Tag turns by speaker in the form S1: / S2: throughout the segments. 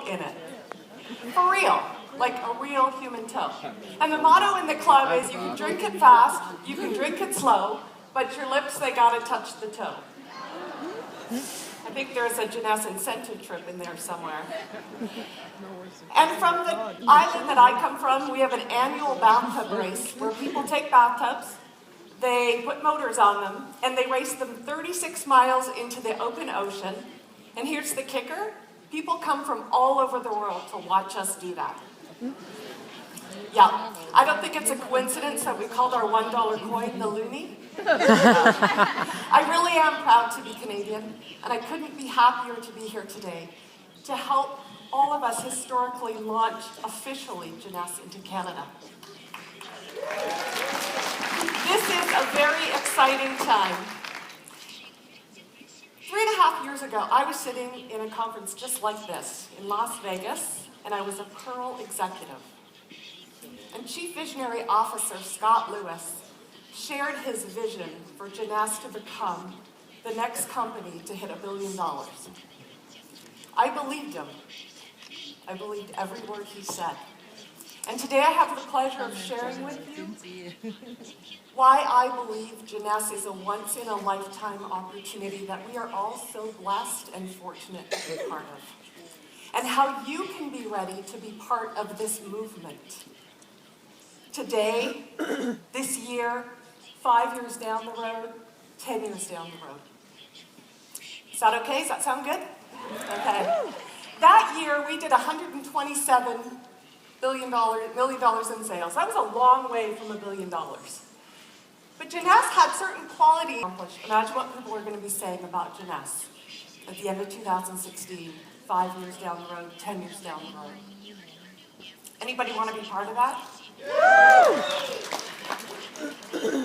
S1: in it. For real, like a real human toe. And the motto in the club is you can drink it fast, you can drink it slow, but your lips, they gotta touch the toe. I think there's a Jeunesse incentive trip in there somewhere. And from the island that I come from, we have an annual bathtub race where people take bathtubs, they put motors on them, and they race them 36 miles into the open ocean. And here's the kicker. People come from all over the world to watch us do that. Yeah, I don't think it's a coincidence that we called our $1 coin the loonie. I really am proud to be Canadian, and I couldn't be happier to be here today to help all of us historically launch officially Jeunesse into Canada. This is a very exciting time. 3.5 years ago, I was sitting in a conference just like this in Las Vegas, and I was a Pearl executive. And Chief Visionary Officer Scott Lewis shared his vision for Jeunesse to become the next company to hit $1 billion. I believed him. I believed every word he said. And today I have the pleasure of sharing with you why I believe Jeunesse is a once-in-a-lifetime opportunity that we are all so blessed and fortunate to be part of. And how you can be ready to be part of this movement. Today, this year, 5 years down the road, 10 years down the road. Is that okay? Does that sound good? Okay. That year, we did $127 million in sales. That was a long way from $1 billion. But Jeunesse had certain qualities accomplished. Imagine what people are going to be saying about Jeunesse at the end of 2016, 5 years down the road, 10 years down the road. Anybody want to be part of that?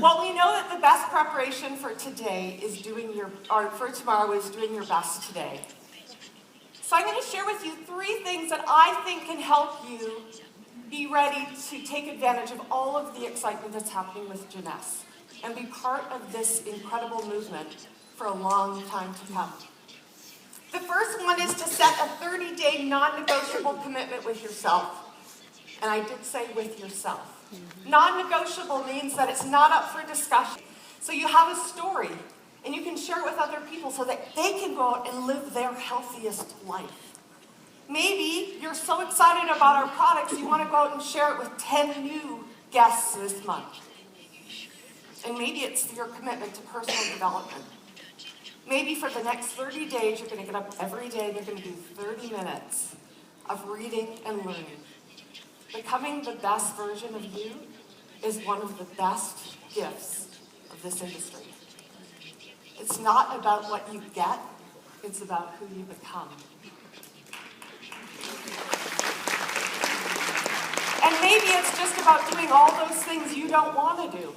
S1: Well, we know that the best preparation for today is for tomorrow is doing your best today. So I'm going to share with you 3 things that I think can help you be ready to take advantage of all of the excitement that's happening with Jeunesse and be part of this incredible movement for a long time to come. The first one is to set a 30-day non-negotiable commitment with yourself. And I did say with yourself. Non-negotiable means that it's not up for discussion. So you have a story, and you can share it with other people so that they can go out and live their healthiest life. Maybe you're so excited about our products, you want to go out and share it with 10 new guests this month. And maybe it's your commitment to personal development. Maybe for the next 30 days, you're going to get up every day and you're going to do 30 minutes of reading and learning. Becoming the best version of you is one of the best gifts of this industry. It's not about what you get, it's about who you become. And maybe it's just about doing all those things you don't want to do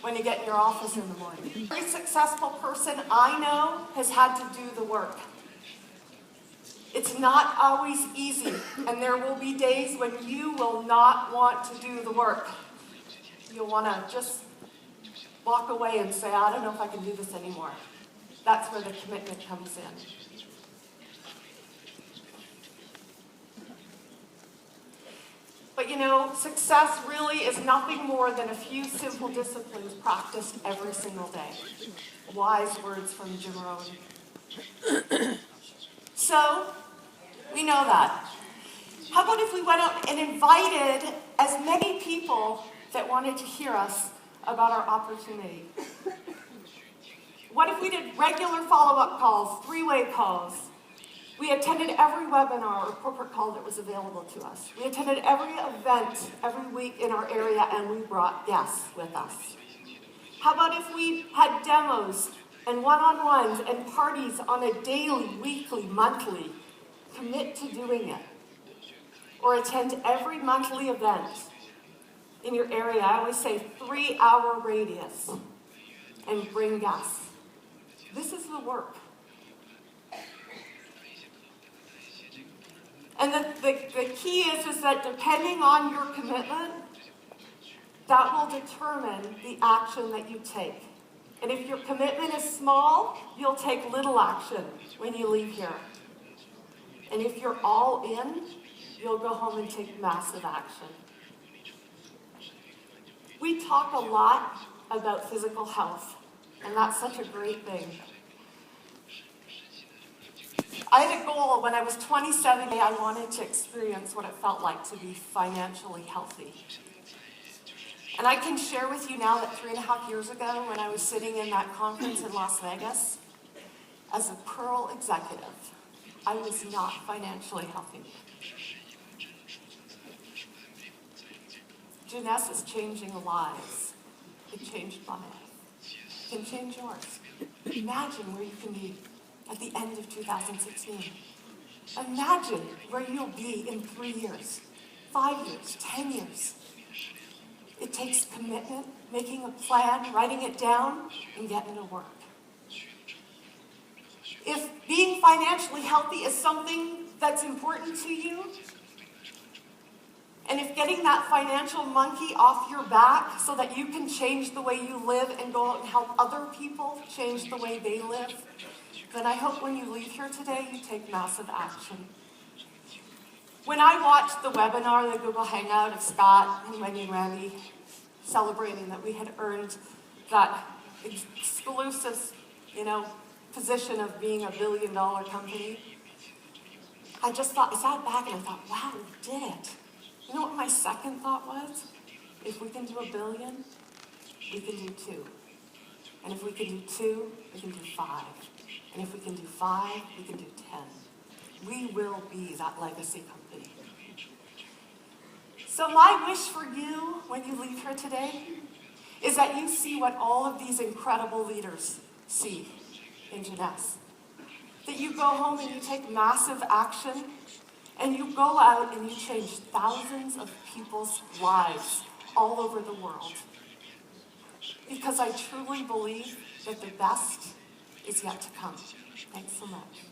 S1: when you get in your office in the morning. Every successful person I know has had to do the work. It's not always easy, and there will be days when you will not want to do the work. You'll want to just walk away and say, I don't know if I can do this anymore. That's where the commitment comes in. But you know, success really is nothing more than a few simple disciplines practiced every single day. Wise words from Jim Rohn. So, we know that. How about if we went out and invited as many people that wanted to hear us about our opportunity? What if we did regular follow-up calls, 3-way calls? We attended every webinar or corporate call that was available to us. We attended every event every week in our area, and we brought guests with us. How about if we had demos and one-on-ones and parties on a daily, weekly, monthly? Commit to doing it. Or attend every monthly event in your area. I always say 3-hour radius. And bring guests. This is the work. And the key is that depending on your commitment, that will determine the action that you take. And if your commitment is small, you'll take little action when you leave here. And if you're all in, you'll go home and take massive action. We talk a lot about physical health, and that's such a great thing. I had a goal when I was 27. I wanted to experience what it felt like to be financially healthy. And I can share with you now that 3.5 years ago, when I was sitting in that conference in Las Vegas, as a Pearl executive, I was not financially healthy. Jeunesse is changing lives. It changed my life. It can change yours. Imagine where you can be at the end of 2016. Imagine where you'll be in 3 years, 5 years, 10 years. It takes commitment, making a plan, writing it down, and getting to work. If being financially healthy is something that's important to you, and if getting that financial monkey off your back so that you can change the way you live and go out and help other people change the way they live, then I hope when you leave here today, you take massive action. When I watched the webinar, the Google Hangout of Scott and Wendy and Randy celebrating that we had earned that exclusive, position of being a billion-dollar company, I sat back and I thought, wow, we did it. You know what my second thought was? If we can do 1 billion, we can do 2. And if we can do 2, we can do 5. And if we can do 5, we can do 10. We will be that legacy company. So my wish for you when you leave here today is that you see what all of these incredible leaders see in Jeunesse. That you go home and you take massive action, and you go out and you change thousands of people's lives all over the world. Because I truly believe that the best is yet to come. Thanks so much.